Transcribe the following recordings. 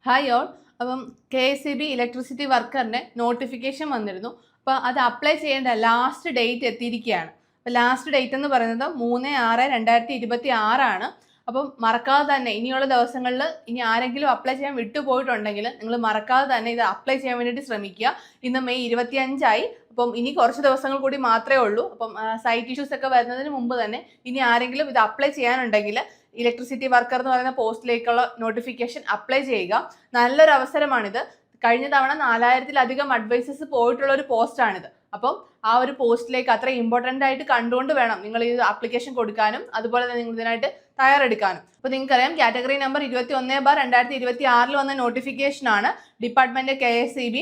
Hi all. അപ്പം KSEB electricity വർക്കറിൻ്റെ notification വന്നിരുന്നു. അപ്പോൾ അത് അപ്ലൈ ചെയ്യേണ്ട ലാസ്റ്റ് ഡേറ്റ് എത്തിയിരിക്കുകയാണ്. അപ്പോൾ ലാസ്റ്റ് ഡേറ്റ് എന്ന് പറയുന്നത് 3/6/2026 അപ്പം മറക്കാതെ തന്നെ ഇനിയുള്ള ദിവസങ്ങളിൽ ഇനി ആരെങ്കിലും അപ്ലൈ ചെയ്യാൻ വിട്ടുപോയിട്ടുണ്ടെങ്കിൽ നിങ്ങൾ മറക്കാതെ തന്നെ ഇത് അപ്ലൈ ചെയ്യാൻ വേണ്ടിയിട്ട് ശ്രമിക്കുക. ഇന്ന് മെയ് 25 അപ്പം ഇനി കുറച്ച് ദിവസങ്ങൾ കൂടി മാത്രമേ ഉള്ളൂ. അപ്പം സൈറ്റ് ഇഷ്യൂസ് ഒക്കെ വരുന്നതിന് മുമ്പ് തന്നെ ഇനി ആരെങ്കിലും ഇത് അപ്ലൈ ചെയ്യാനുണ്ടെങ്കിൽ ഇലക്ട്രിസിറ്റി വർക്കർ എന്ന് പറയുന്ന പോസ്റ്റിലേക്കുള്ള നോട്ടിഫിക്കേഷൻ അപ്ലൈ ചെയ്യുക. നല്ലൊരു അവസരമാണിത്. കഴിഞ്ഞ തവണ 4000-ലധികം അഡ്വൈസസ് പോയിട്ടുള്ള ഒരു പോസ്റ്റാണിത്. അപ്പം ആ ഒരു പോസ്റ്റിലേക്ക് അത്ര ഇമ്പോർട്ടൻ്റ് ആയിട്ട് കണ്ടുകൊണ്ട് വേണം നിങ്ങൾ ഈ ആപ്ലിക്കേഷൻ കൊടുക്കാനും അതുപോലെ തന്നെ നിങ്ങൾ ഇതിനായിട്ട് തയ്യാറെടുക്കാനും. അപ്പോൾ നിങ്ങൾക്കറിയാം, കാറ്റഗറി നമ്പർ 21/2026 വന്ന നോട്ടിഫിക്കേഷനാണ്. ഡിപ്പാർട്ട്മെന്റ് KSEB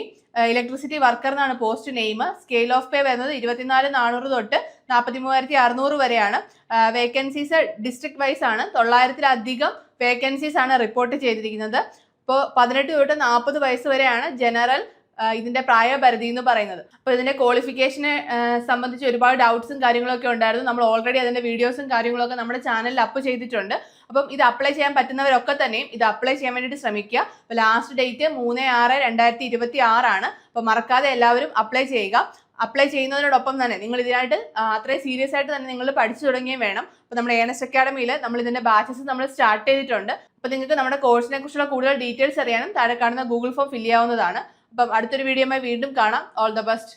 ഇലക്ട്രിസിറ്റി വർക്കർ എന്നാണ് post name. Scale of pay വരുന്നത് 24,400 തൊട്ട് 43,600 വരെയാണ്. വേക്കൻസീസ് ഡിസ്ട്രിക്ട് വൈസ് ആണ്. 900-ലധികം വേക്കൻസീസ് ആണ് റിപ്പോർട്ട് ചെയ്തിരിക്കുന്നത്. ഇപ്പോൾ 18 തൊട്ട് 40 വയസ്സ് വരെയാണ് ജനറൽ ഇതിന്റെ പ്രായപരിധി എന്ന് പറയുന്നത്. അപ്പോൾ ഇതിന്റെ ക്വാളിഫിക്കേഷനെ സംബന്ധിച്ച് ഒരുപാട് ഡൗട്ട്സും കാര്യങ്ങളൊക്കെ ഉണ്ടായിരുന്നു. നമ്മൾ ഓൾറെഡി അതിന്റെ വീഡിയോസും കാര്യങ്ങളൊക്കെ നമ്മുടെ ചാനലിൽ അപ്പ് ചെയ്തിട്ടുണ്ട്. അപ്പം ഇത് അപ്ലൈ ചെയ്യാൻ പറ്റുന്നവരൊക്കെ തന്നെയും ഇത് അപ്ലൈ ചെയ്യാൻ വേണ്ടിയിട്ട് ശ്രമിക്കുക. അപ്പോൾ ലാസ്റ്റ് ഡേറ്റ് 3/6/2026 അപ്പോൾ മറക്കാതെ എല്ലാവരും അപ്ലൈ ചെയ്യുക. അപ്ലൈ ചെയ്യുന്നതിനോടൊപ്പം തന്നെ നിങ്ങൾ ഇതിനായിട്ട് അത്രയും സീരിയസ് ആയിട്ട് തന്നെ നിങ്ങൾ പഠിച്ചു തുടങ്ങിയും വേണം. അപ്പോൾ നമ്മുടെ ഏണസ്റ്റ് അക്കാഡമിയിൽ നമ്മൾ ഇതിന്റെ ബാച്ചസ് നമ്മൾ സ്റ്റാർട്ട് ചെയ്തിട്ടുണ്ട്. അപ്പോൾ നിങ്ങൾക്ക് നമ്മുടെ കോഴ്സിനെ കുറിച്ചുള്ള കൂടുതൽ ഡീറ്റെയിൽസ് അറിയാനും താഴെ കാണുന്ന ഗൂഗിൾ ഫോം ഫില്ല് ചെയ്യാവുന്നതാണ്. അപ്പം അടുത്തൊരു വീഡിയോയുമായി വീണ്ടും കാണാം. All the best.